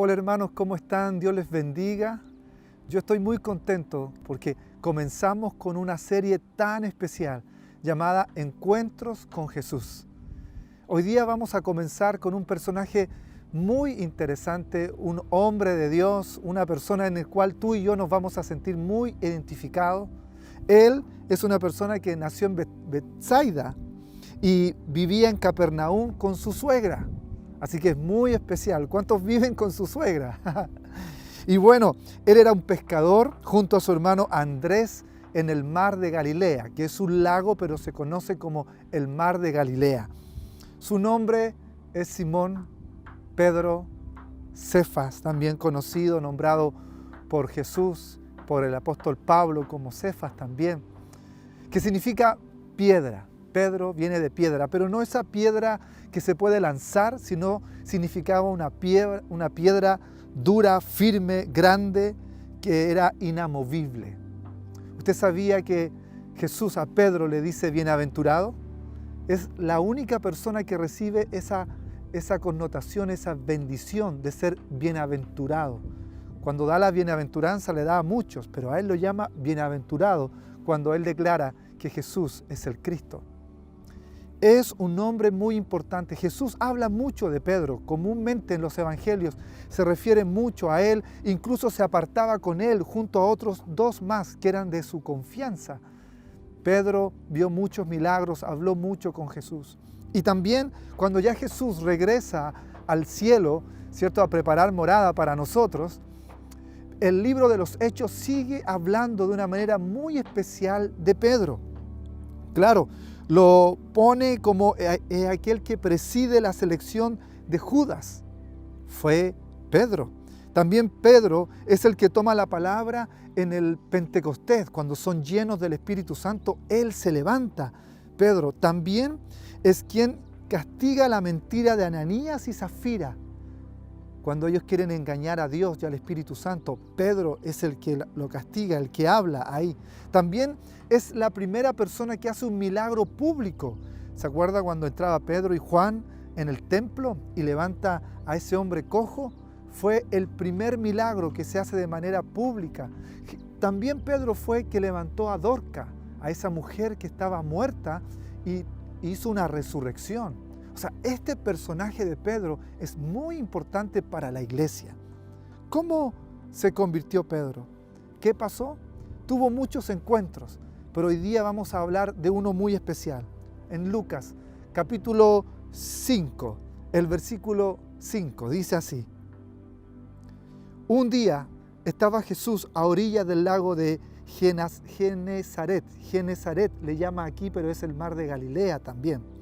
Hola hermanos, ¿cómo están? Dios les bendiga. Yo estoy muy contento porque comenzamos con una serie tan especial llamada Encuentros con Jesús. Hoy día vamos a comenzar con un personaje muy interesante, un hombre de Dios, una persona en el cual tú y yo nos vamos a sentir muy identificados. Él es una persona que nació en Betsaida y vivía en Capernaum con su suegra. Así que es muy especial. ¿Cuántos viven con su suegra? Y bueno, él era un pescador junto a su hermano Andrés en el mar de Galilea, que es un lago, pero se conoce como el mar de Galilea. Su nombre es Simón Pedro Cefas, también conocido, nombrado por Jesús, por el apóstol Pablo como Cefas también, que significa piedra. Pedro viene de piedra, pero no esa piedra que se puede lanzar, sino significaba una piedra dura, firme, grande, que era inamovible. ¿Usted sabía que Jesús a Pedro le dice bienaventurado? Es la única persona que recibe esa connotación, esa bendición de ser bienaventurado. Cuando da la bienaventuranza le da a muchos, pero a él lo llama bienaventurado cuando él declara que Jesús es el Cristo. Es un nombre muy importante. Jesús habla mucho de Pedro. Comúnmente en los evangelios se refiere mucho a él. Incluso se apartaba con él junto a otros dos más que eran de su confianza. Pedro vio muchos milagros, habló mucho con Jesús. Y también cuando ya Jesús regresa al cielo, ¿cierto?, a preparar morada para nosotros, el libro de los Hechos sigue hablando de una manera muy especial de Pedro. Claro, lo pone como aquel que preside la selección de Judas. Fue Pedro. También Pedro es el que toma la palabra en el Pentecostés. Cuando son llenos del Espíritu Santo, él se levanta. Pedro también es quien castiga la mentira de Ananías y Zafira. Cuando ellos quieren engañar a Dios y al Espíritu Santo, Pedro es el que lo castiga, el que habla ahí. También es la primera persona que hace un milagro público. ¿Se acuerda cuando entraba Pedro y Juan en el templo y levanta a ese hombre cojo? Fue el primer milagro que se hace de manera pública. También Pedro fue que levantó a Dorca, a esa mujer que estaba muerta, y hizo una resurrección. O sea, este personaje de Pedro es muy importante para la iglesia. ¿Cómo se convirtió Pedro? ¿Qué pasó? Tuvo muchos encuentros, pero hoy día vamos a hablar de uno muy especial. En Lucas, capítulo 5, el versículo 5, dice así: Un día estaba Jesús a orillas del lago de Genesaret. Genesaret le llama aquí, pero es el mar de Galilea también.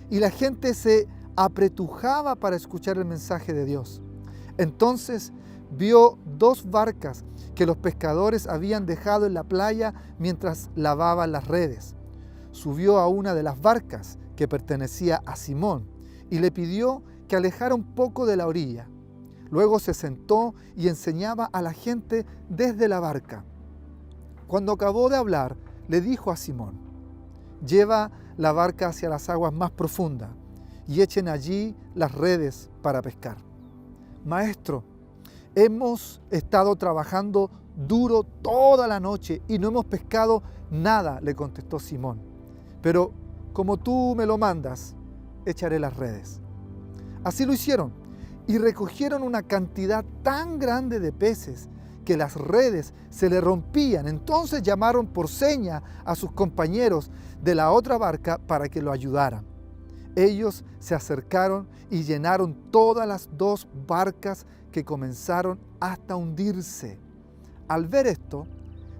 Y la gente se apretujaba para escuchar el mensaje de Dios. Entonces vio dos barcas que los pescadores habían dejado en la playa mientras lavaban las redes. Subió a una de las barcas que pertenecía a Simón y le pidió que alejara un poco de la orilla. Luego se sentó y enseñaba a la gente desde la barca. Cuando acabó de hablar, le dijo a Simón: Lleva la barca hacia las aguas más profundas y echen allí las redes para pescar. Maestro, hemos estado trabajando duro toda la noche y no hemos pescado nada, le contestó Simón. Pero como tú me lo mandas, echaré las redes. Así lo hicieron y recogieron una cantidad tan grande de peces que las redes se le rompían. Entonces llamaron por seña a sus compañeros de la otra barca para que lo ayudaran. Ellos se acercaron y llenaron todas las dos barcas, que comenzaron hasta hundirse. Al ver esto,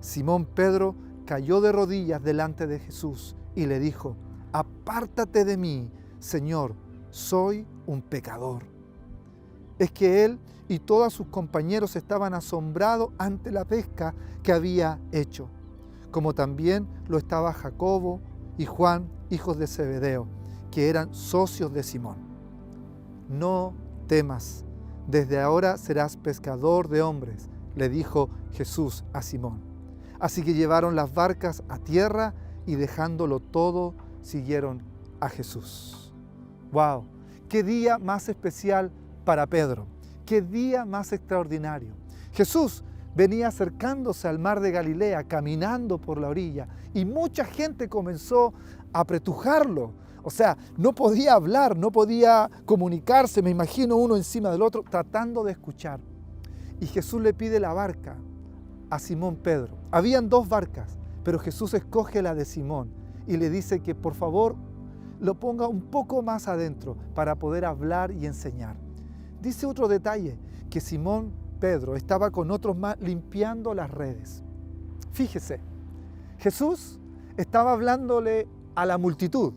Simón Pedro cayó de rodillas delante de Jesús y le dijo: Apártate de mí, Señor, soy un pecador. Es que él y todos sus compañeros estaban asombrados ante la pesca que había hecho, como también lo estaba Jacobo y Juan, hijos de Zebedeo, que eran socios de Simón. No temas, desde ahora serás pescador de hombres, le dijo Jesús a Simón. Así que llevaron las barcas a tierra y dejándolo todo, siguieron a Jesús. ¡Wow! ¡Qué día más especial para Pedro! ¡Qué día más extraordinario! Jesús venía acercándose al mar de Galilea, caminando por la orilla, y mucha gente comenzó a apretujarlo. O sea, no podía hablar, no podía comunicarse, me imagino uno encima del otro, tratando de escuchar. Y Jesús le pide la barca a Simón Pedro. Habían 2 barcas, pero Jesús escoge la de Simón y le dice que por favor lo ponga un poco más adentro para poder hablar y enseñar. Dice otro detalle, que Simón Pedro estaba con otros más limpiando las redes. Fíjese, Jesús estaba hablándole a la multitud,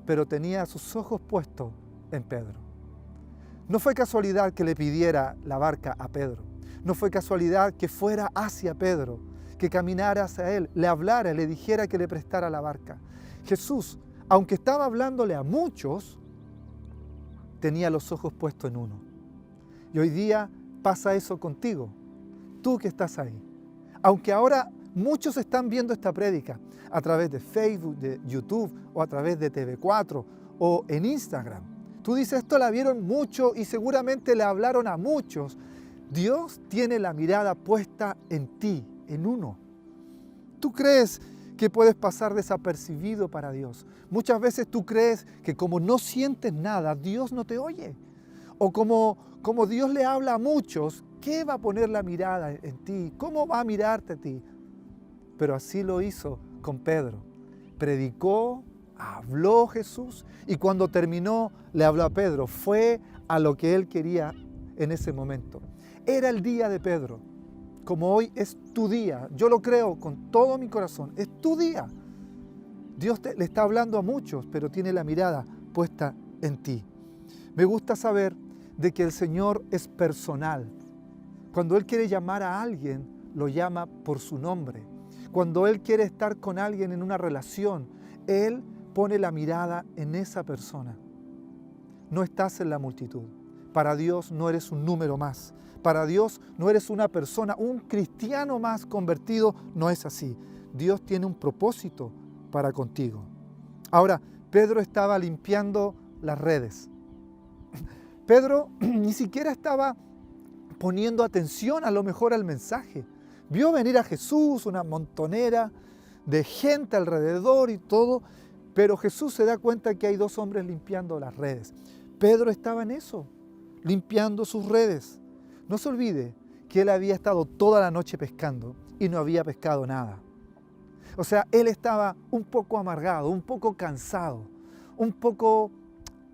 pero tenía sus ojos puestos en Pedro. No fue casualidad que le pidiera la barca a Pedro. No fue casualidad que fuera hacia Pedro, que caminara hacia él, le hablara, le dijera que le prestara la barca. Jesús, aunque estaba hablándole a muchos, tenía los ojos puestos en uno. Y hoy día pasa eso contigo, tú que estás ahí. Aunque ahora muchos están viendo esta prédica a través de Facebook, de YouTube o a través de TV4 o en Instagram. Tú dices, esto la vieron mucho y seguramente le hablaron a muchos. Dios tiene la mirada puesta en ti, en uno. Tú crees que puedes pasar desapercibido para Dios. Muchas veces tú crees que como no sientes nada, Dios no te oye. O como Dios le habla a muchos, ¿qué va a poner la mirada en ti? ¿Cómo va a mirarte a ti? Pero así lo hizo con Pedro. Predicó, habló Jesús y cuando terminó le habló a Pedro. Fue a lo que él quería en ese momento. Era el día de Pedro, como hoy es tu día. Yo lo creo con todo mi corazón, es tu día. Dios le está hablando a muchos, pero tiene la mirada puesta en ti. Me gusta saber de que el Señor es personal. Cuando Él quiere llamar a alguien, lo llama por su nombre. Cuando Él quiere estar con alguien en una relación, Él pone la mirada en esa persona. No estás en la multitud. Para Dios no eres un número más. Para Dios no eres una persona, un cristiano más convertido. No es así. Dios tiene un propósito para contigo. Ahora, Pedro estaba limpiando las redes. Pedro ni siquiera estaba poniendo atención a lo mejor al mensaje. Vio venir a Jesús, una montonera de gente alrededor y todo, pero Jesús se da cuenta que hay 2 hombres limpiando las redes. Pedro estaba en eso, limpiando sus redes. No se olvide que él había estado toda la noche pescando y no había pescado nada. O sea, él estaba un poco amargado, un poco cansado, un poco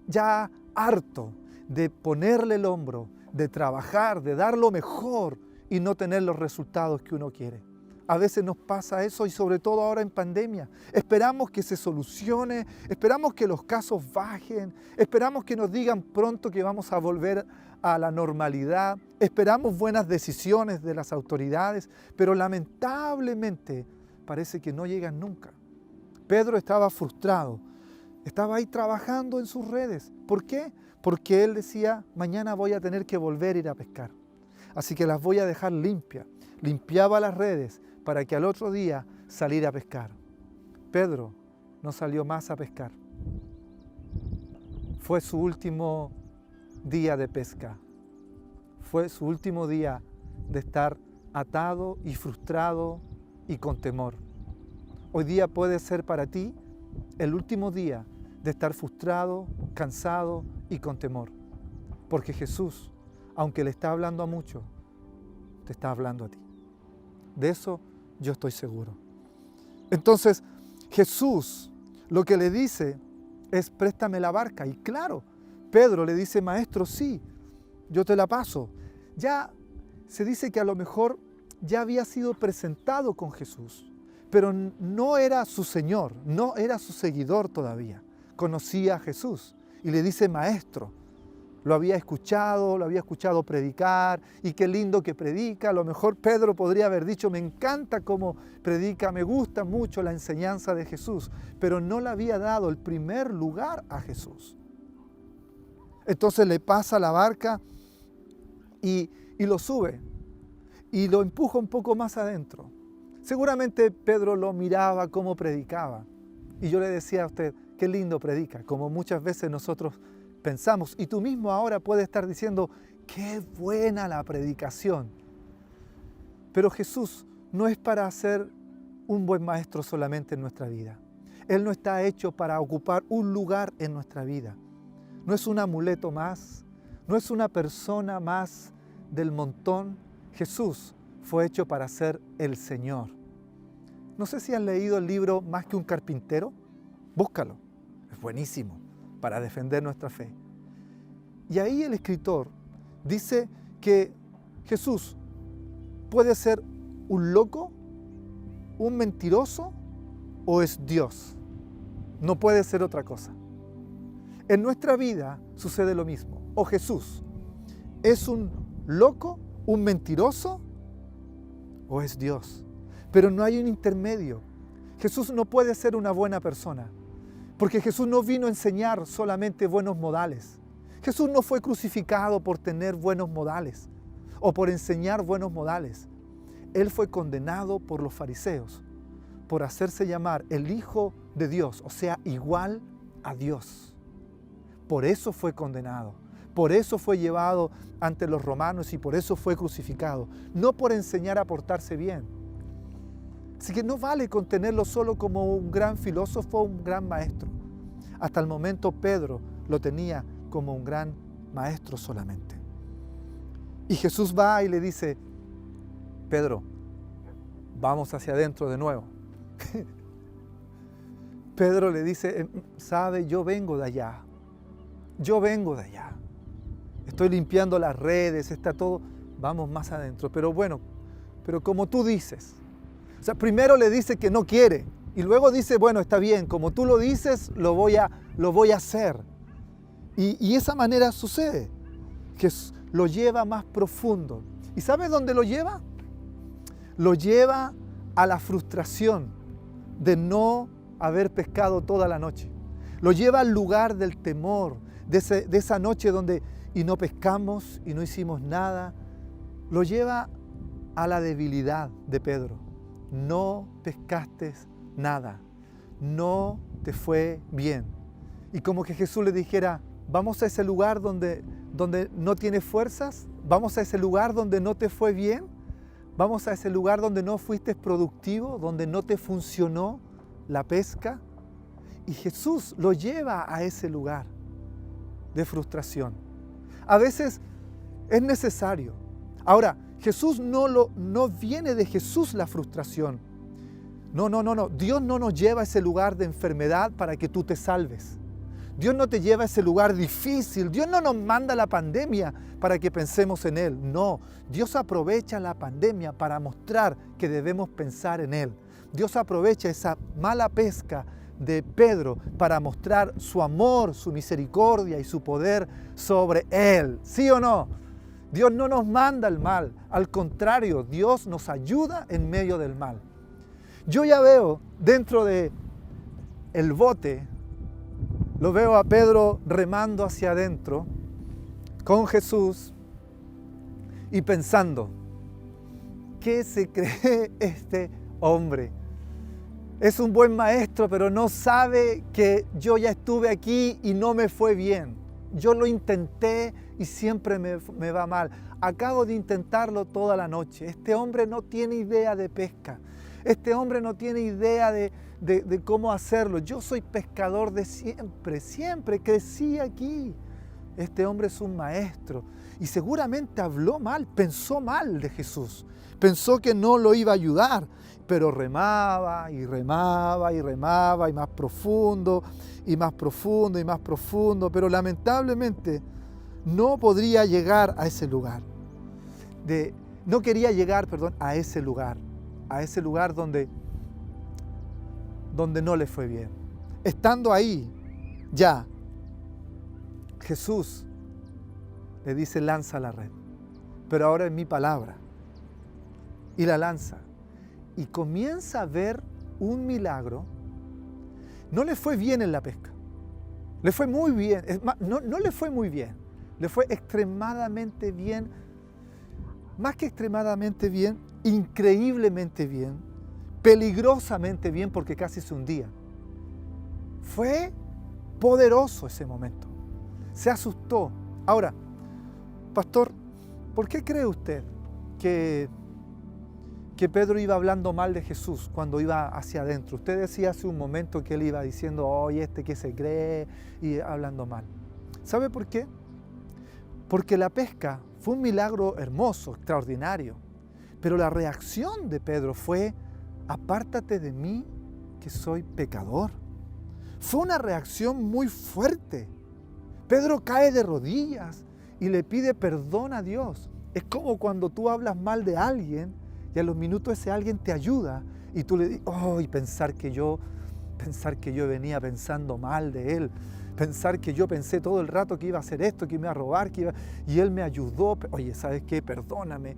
ya harto de ponerle el hombro, de trabajar, de dar lo mejor y no tener los resultados que uno quiere. A veces nos pasa eso y sobre todo ahora en pandemia. Esperamos que se solucione, esperamos que los casos bajen, esperamos que nos digan pronto que vamos a volver a la normalidad, esperamos buenas decisiones de las autoridades, pero lamentablemente parece que no llegan nunca. Pedro estaba frustrado, estaba ahí trabajando en sus redes. ¿Por qué? Porque él decía, mañana voy a tener que volver a ir a pescar. Así que las voy a dejar limpias. Limpiaba las redes para que al otro día salir a pescar. Pedro no salió más a pescar. Fue su último día de pesca. Fue su último día de estar atado y frustrado y con temor. Hoy día puede ser para ti el último día de estar frustrado, cansado y con temor. Porque Jesús, aunque le está hablando a muchos, te está hablando a ti. De eso yo estoy seguro. Entonces, Jesús lo que le dice es, préstame la barca. Y claro, Pedro le dice, maestro, sí, yo te la paso. Ya se dice que a lo mejor ya había sido presentado con Jesús, pero no era su Señor, no era su seguidor todavía. Conocía a Jesús y le dice, maestro. Lo había escuchado predicar y qué lindo que predica. A lo mejor Pedro podría haber dicho, me encanta cómo predica, me gusta mucho la enseñanza de Jesús, pero no le había dado el primer lugar a Jesús. Entonces le pasa la barca y lo sube y lo empuja un poco más adentro. Seguramente Pedro lo miraba cómo predicaba y yo le decía a usted, qué lindo predica, como muchas veces nosotros pensamos, y tú mismo ahora puedes estar diciendo, qué buena la predicación. Pero Jesús no es para ser un buen maestro solamente en nuestra vida. Él no está hecho para ocupar un lugar en nuestra vida. No es un amuleto más, no es una persona más del montón. Jesús fue hecho para ser el Señor. No sé si has leído el libro Más que un carpintero. Búscalo, es buenísimo para defender nuestra fe. Y ahí el escritor dice que Jesús puede ser un loco, un mentiroso o es Dios. No puede ser otra cosa. En nuestra vida sucede lo mismo. O Jesús es un loco, un mentiroso o es Dios. Pero no hay un intermedio. Jesús no puede ser una buena persona, porque Jesús no vino a enseñar solamente buenos modales. Jesús no fue crucificado por tener buenos modales o por enseñar buenos modales. Él fue condenado por los fariseos por hacerse llamar el Hijo de Dios, o sea, igual a Dios. Por eso fue condenado, por eso fue llevado ante los romanos y por eso fue crucificado, no por enseñar a portarse bien. Así que no vale con tenerlo solo como un gran filósofo, un gran maestro. Hasta el momento Pedro lo tenía como un gran maestro solamente. Y Jesús va y le dice, Pedro, vamos hacia adentro de nuevo. Pedro le dice, sabe, yo vengo de allá. Estoy limpiando las redes, está todo, vamos más adentro. Pero bueno, pero como tú dices. O sea, primero le dice que no quiere y luego dice, bueno, está bien, como tú lo dices, lo voy a hacer. Y esa manera sucede, que lo lleva más profundo. ¿Y sabes dónde lo lleva? Lo lleva a la frustración de no haber pescado toda la noche. Lo lleva al lugar del temor, de esa noche donde y no pescamos y no hicimos nada. Lo lleva a la debilidad de Pedro. No pescaste nada, no te fue bien. Y como que Jesús le dijera, vamos a ese lugar donde no tienes fuerzas, vamos a ese lugar donde no te fue bien, vamos a ese lugar donde no fuiste productivo, donde no te funcionó la pesca. Y Jesús lo lleva a ese lugar de frustración. A veces es necesario. Ahora, Jesús no viene de Jesús la frustración. No. Dios no nos lleva a ese lugar de enfermedad para que tú te salves. Dios no te lleva a ese lugar difícil. Dios no nos manda la pandemia para que pensemos en Él. No, Dios aprovecha la pandemia para mostrar que debemos pensar en Él. Dios aprovecha esa mala pesca de Pedro para mostrar su amor, su misericordia y su poder sobre Él. ¿Sí o no? Dios no nos manda el mal. Al contrario, Dios nos ayuda en medio del mal. Yo ya veo dentro de el bote, lo veo a Pedro remando hacia adentro con Jesús y pensando, ¿qué se cree este hombre? Es un buen maestro, pero no sabe que yo ya estuve aquí y no me fue bien. Yo lo intenté y siempre me va mal. Acabo de intentarlo toda la noche. Este hombre no tiene idea de pesca. Este hombre no tiene idea de cómo hacerlo. Yo soy pescador de siempre crecí aquí. Este hombre es un maestro y seguramente habló mal, pensó mal de Jesús. Pensó que no lo iba a ayudar, pero remaba y remaba y remaba y más profundo y más profundo y más profundo, pero lamentablemente no podría llegar a ese lugar. No quería llegar, a ese lugar donde no le fue bien. Estando ahí, ya, Jesús le dice, lanza la red, pero ahora es mi palabra. Y la lanza. Y comienza a ver un milagro. No le fue bien en la pesca. Le fue muy bien. Es más, no le fue muy bien. Le fue extremadamente bien. Más que extremadamente bien, increíblemente bien. Peligrosamente bien porque casi se hundía. Fue poderoso ese momento. Se asustó. Ahora, Pastor, ¿por qué cree usted que Pedro iba hablando mal de Jesús cuando iba hacia adentro? Usted decía hace un momento que él iba diciendo, oye, ¿qué se cree? Y hablando mal. ¿Sabe por qué? Porque la pesca fue un milagro hermoso, extraordinario. Pero la reacción de Pedro fue, apártate de mí, que soy pecador. Fue una reacción muy fuerte. Pedro cae de rodillas y le pide perdón a Dios. Es como cuando tú hablas mal de alguien y a los minutos ese alguien te ayuda y tú le dices, y pensar que yo venía pensando mal de él, pensar que yo pensé todo el rato que iba a hacer esto, que me iba a robar, y él me ayudó. Oye, ¿sabes qué? Perdóname.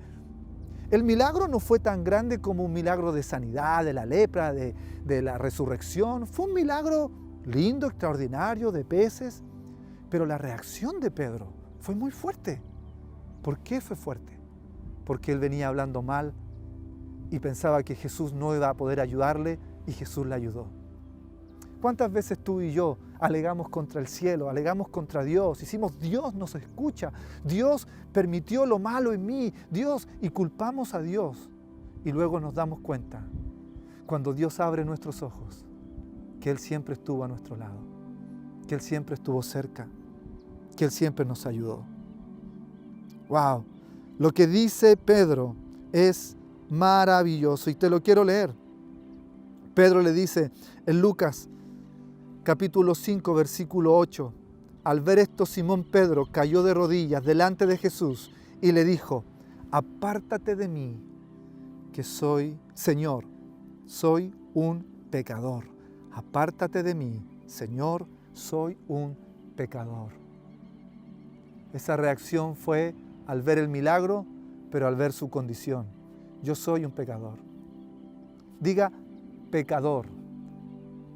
El milagro no fue tan grande como un milagro de sanidad, de la lepra, de la resurrección. Fue un milagro lindo, extraordinario, de peces. Pero la reacción de Pedro fue muy fuerte. ¿Por qué fue fuerte? Porque él venía hablando mal y pensaba que Jesús no iba a poder ayudarle y Jesús le ayudó. ¿Cuántas veces tú y yo alegamos contra el cielo, alegamos contra Dios, decimos Dios nos escucha, Dios permitió lo malo en mí, Dios, y culpamos a Dios y luego nos damos cuenta, cuando Dios abre nuestros ojos, que Él siempre estuvo a nuestro lado, que Él siempre estuvo cerca, que Él siempre nos ayudó. ¡Wow! Lo que dice Pedro es maravilloso y te lo quiero leer. Pedro le dice en Lucas capítulo 5, versículo 8, al ver esto Simón Pedro cayó de rodillas delante de Jesús y le dijo, apártate de mí, que soy, Señor, soy un pecador. Apártate de mí, Señor, soy un pecador. Esa reacción fue al ver el milagro, pero al ver su condición. Yo soy un pecador. Diga, pecador,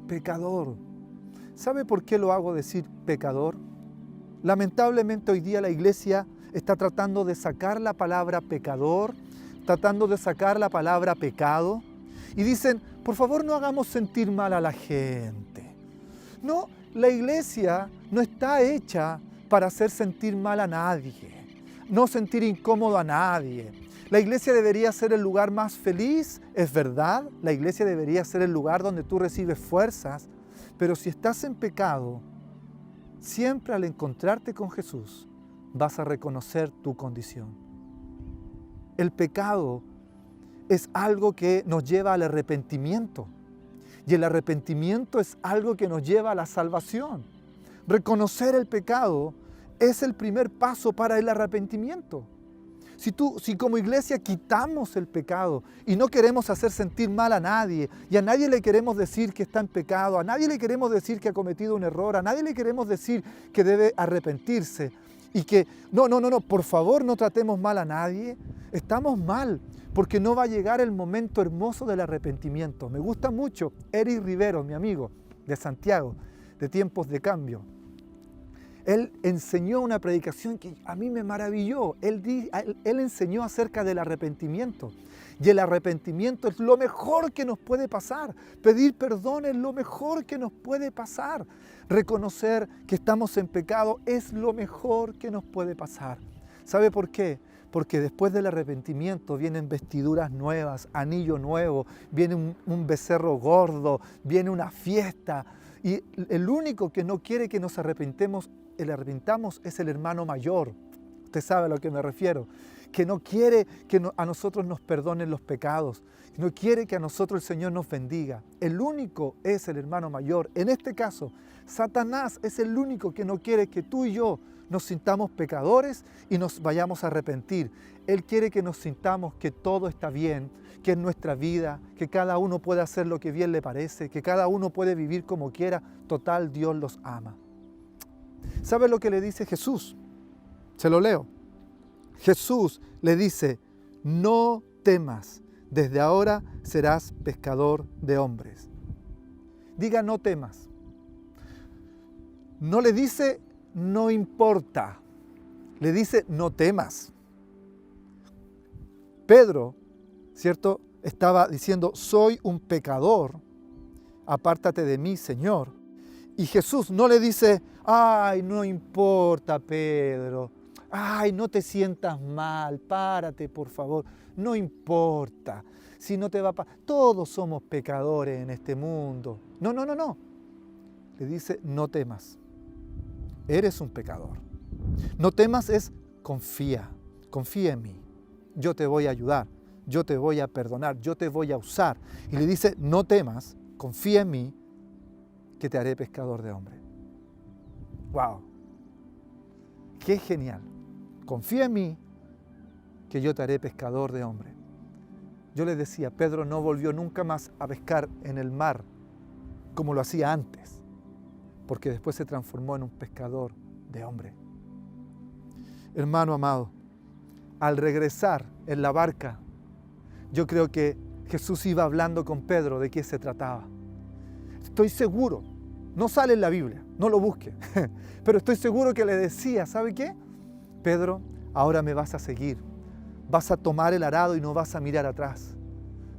pecador. ¿Sabe por qué lo hago decir pecador? Lamentablemente hoy día la iglesia está tratando de sacar la palabra pecador, tratando de sacar la palabra pecado, y dicen, por favor no hagamos sentir mal a la gente. No, la iglesia no está hecha para hacer sentir mal a nadie, no sentir incómodo a nadie. La iglesia debería ser el lugar más feliz, es verdad, la iglesia debería ser el lugar donde tú recibes fuerzas, pero si estás en pecado, siempre al encontrarte con Jesús, vas a reconocer tu condición. El pecado es algo que nos lleva al arrepentimiento. Y el arrepentimiento es algo que nos lleva a la salvación. Reconocer el pecado es el primer paso para el arrepentimiento. Si como iglesia quitamos el pecado y no queremos hacer sentir mal a nadie, y a nadie le queremos decir que está en pecado, a nadie le queremos decir que ha cometido un error, a nadie le queremos decir que debe arrepentirse, y que no, por favor no tratemos mal a nadie, estamos mal, porque no va a llegar el momento hermoso del arrepentimiento. Me gusta mucho Eric Rivero, mi amigo de Santiago, de Tiempos de Cambio. Él enseñó una predicación que a mí me maravilló. Él enseñó acerca del arrepentimiento. Y el arrepentimiento es lo mejor que nos puede pasar. Pedir perdón es lo mejor que nos puede pasar. Reconocer que estamos en pecado es lo mejor que nos puede pasar. ¿Sabe por qué? Porque después del arrepentimiento vienen vestiduras nuevas, anillo nuevo, viene un becerro gordo, viene una fiesta. Y el único que no quiere que nos arrepintamos es el hermano mayor. Usted sabe a lo que me refiero. Que no quiere que a nosotros nos perdonen los pecados. No quiere que a nosotros el Señor nos bendiga. El único es el hermano mayor. En este caso, Satanás es el único que no quiere que tú y yo nos sintamos pecadores y nos vayamos a arrepentir. Él quiere que nos sintamos que todo está bien, que es nuestra vida, que cada uno puede hacer lo que bien le parece, que cada uno puede vivir como quiera. Total, Dios los ama. ¿Sabe lo que le dice Jesús? Se lo leo. Jesús le dice, no temas, desde ahora serás pescador de hombres. Diga, no temas. No le dice, no importa. Le dice, no temas. Pedro, ¿cierto? Estaba diciendo, soy un pecador, apártate de mí, Señor. Y Jesús no le dice, ay, no importa, Pedro, Ay, no te sientas mal, párate por favor, no importa. Si no te va a todos somos pecadores en este mundo. No, no, no, no. Le dice, no temas, eres un pecador. No temas es confía en mí. Yo te voy a ayudar, yo te voy a perdonar, yo te voy a usar. Y le dice, no temas, confía en mí, que te haré pescador de hombres. ¡Wow! ¡Qué genial! Confía en mí, que yo te haré pescador de hombres. Yo les decía, Pedro no volvió nunca más a pescar en el mar como lo hacía antes, porque después se transformó en un pescador de hombres. Hermano amado, al regresar en la barca, yo creo que Jesús iba hablando con Pedro de qué se trataba. Estoy seguro, no sale en la Biblia, no lo busque, pero estoy seguro que le decía, ¿sabe qué? Pedro, ahora me vas a seguir, vas a tomar el arado y no vas a mirar atrás,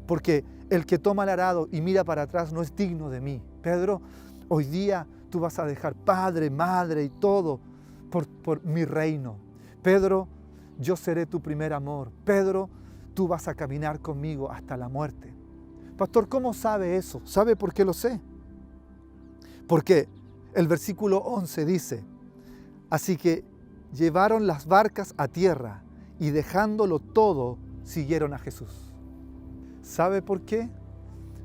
porque el que toma el arado y mira para atrás no es digno de mí. Pedro, hoy día tú vas a dejar padre, madre y todo por mi reino. Pedro, yo seré tu primer amor. Pedro, tú vas a caminar conmigo hasta la muerte. Pastor, ¿cómo sabe eso? ¿Sabe por qué lo sé? Porque el versículo 11 dice, así que llevaron las barcas a tierra y dejándolo todo, siguieron a Jesús. ¿Sabe por qué?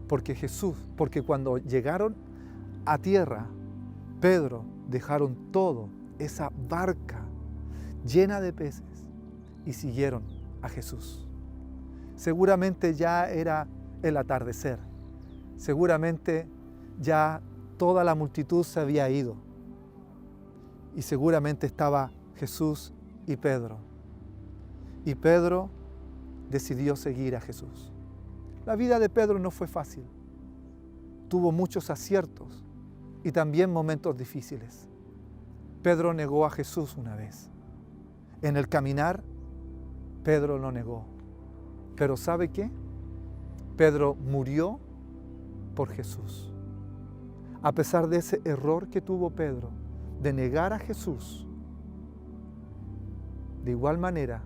Porque cuando llegaron a tierra, Pedro dejaron todo, esa barca llena de peces, y siguieron a Jesús. Seguramente ya era el atardecer, seguramente ya toda la multitud se había ido, y seguramente estaba Jesús y Pedro. Y Pedro decidió seguir a Jesús. La vida de Pedro no fue fácil. Tuvo muchos aciertos y también momentos difíciles. Pedro negó a Jesús una vez. En el caminar, Pedro lo negó. Pero ¿sabe qué? Pedro murió por Jesús. A pesar de ese error que tuvo Pedro de negar a Jesús, de igual manera,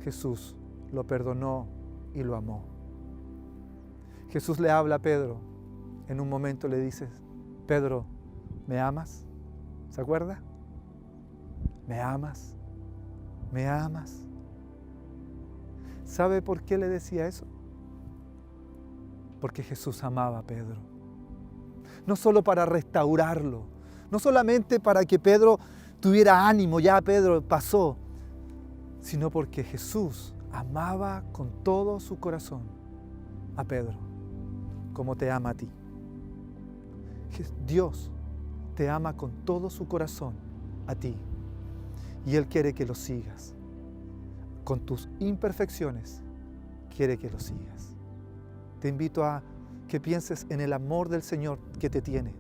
Jesús lo perdonó y lo amó. Jesús le habla a Pedro. En un momento le dice, Pedro, ¿me amas? ¿Se acuerda? ¿Me amas? ¿Me amas? ¿Sabe por qué le decía eso? Porque Jesús amaba a Pedro. No solo para restaurarlo, no solamente para que Pedro tuviera ánimo, ya Pedro pasó, sino porque Jesús amaba con todo su corazón a Pedro, como te ama a ti. Dios te ama con todo su corazón a ti y Él quiere que lo sigas. Con tus imperfecciones, quiere que lo sigas. Te invito a que pienses en el amor del Señor que te tiene,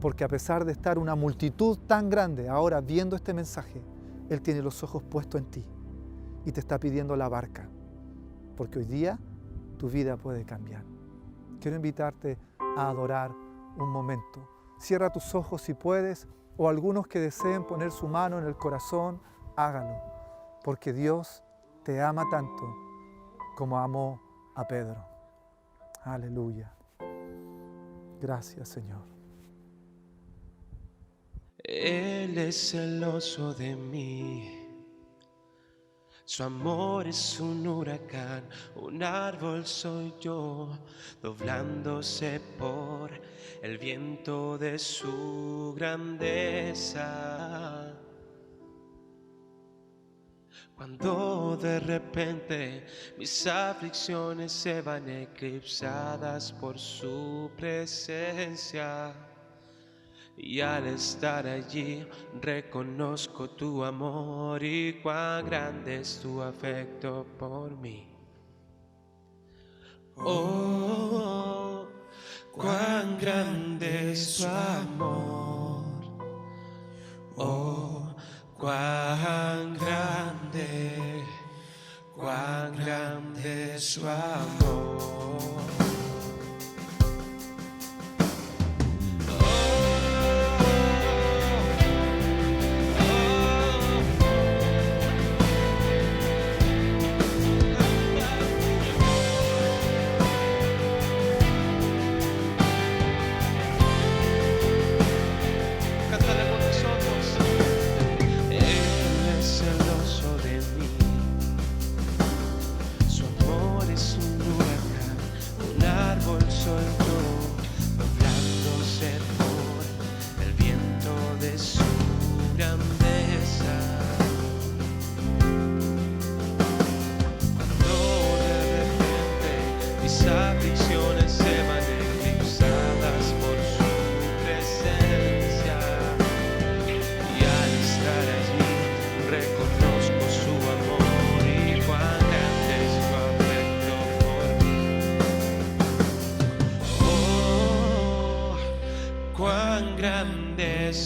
porque a pesar de estar una multitud tan grande ahora viendo este mensaje, Él tiene los ojos puestos en ti y te está pidiendo la barca, porque hoy día tu vida puede cambiar. Quiero invitarte a adorar un momento. Cierra tus ojos si puedes, o algunos que deseen poner su mano en el corazón, hágalo, porque Dios te ama tanto como amó a Pedro. Aleluya. Gracias, Señor. Él es celoso de mí. Su amor es un huracán, un árbol soy yo, doblándose por el viento de su grandeza. Cuando de repente mis aflicciones se van eclipsadas por su presencia, y al estar allí reconozco tu amor y cuán grande es tu afecto por mí. Oh, cuán grande es tu amor. Oh, cuán grande es su amor.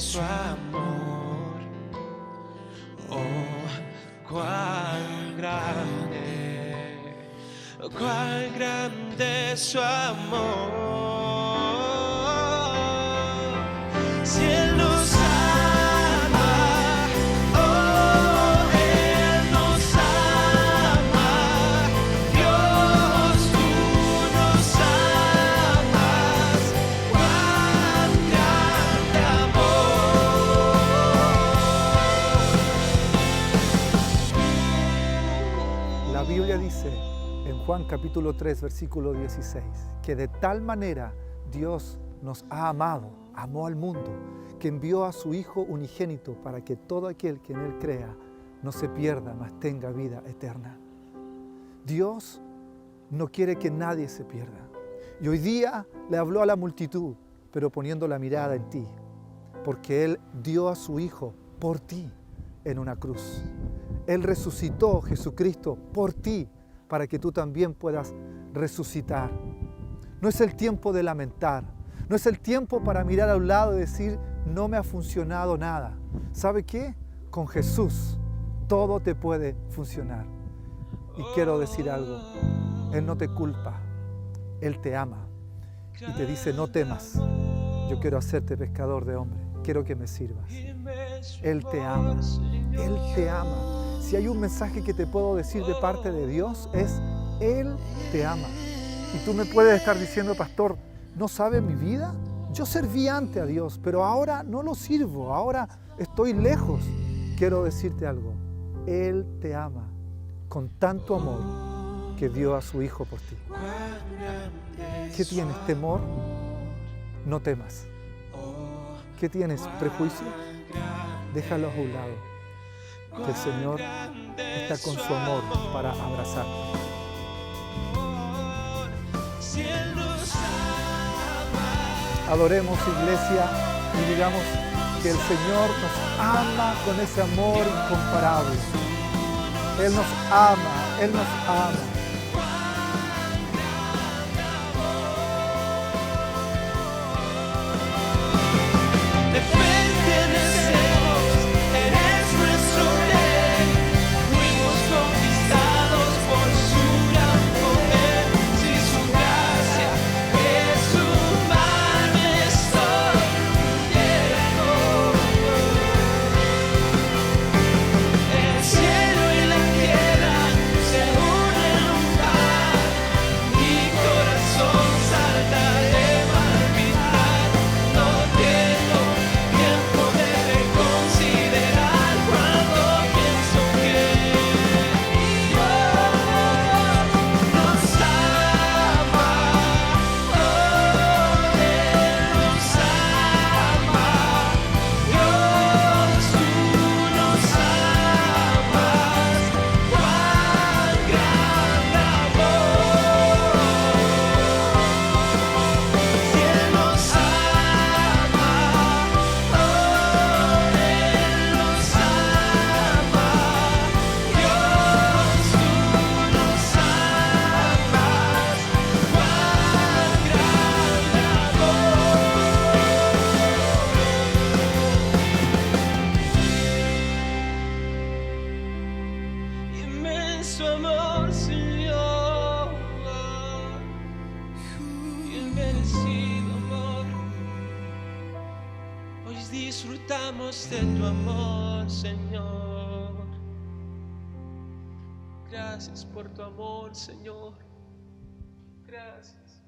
su amor. Oh, cuán grande es su amor. Si Él nos ama, oh, Él nos ama. Dios, tú nos amas. Cuán grande amor. La Biblia dice en Juan capítulo 3, versículo 16, que de tal manera Dios nos ha amado, amó al mundo, que envió a su Hijo unigénito para que todo aquel que en Él crea no se pierda, mas tenga vida eterna. Dios no quiere que nadie se pierda. Y hoy día le habló a la multitud, pero poniendo la mirada en ti, porque Él dio a su Hijo por ti en una cruz. Él resucitó, Jesucristo, por ti, para que tú también puedas resucitar. No es el tiempo de lamentar, no es el tiempo para mirar a un lado y decir, no me ha funcionado nada. ¿Sabe qué? Con Jesús todo te puede funcionar. Y quiero decir algo, Él no te culpa, Él te ama y te dice, no temas, yo quiero hacerte pescador de hombres, quiero que me sirvas. Él te ama, Él te ama. Si hay un mensaje que te puedo decir de parte de Dios es, Él te ama. Y tú me puedes estar diciendo, pastor, ¿no sabe mi vida? Yo serví antes a Dios, pero ahora no lo sirvo, ahora estoy lejos. Quiero decirte algo, Él te ama con tanto amor que dio a su Hijo por ti. ¿Qué tienes? ¿Temor? No temas. ¿Qué tienes? ¿Prejuicio? Déjalo a un lado. Que el Señor está con su amor para abrazarte. Adoremos, iglesia, y digamos que el Señor nos ama con ese amor incomparable. Él nos ama, Él nos ama. Su amor, Señor, inmerecido amor. Hoy disfrutamos de tu amor, Señor. Gracias por tu amor, Señor. Gracias.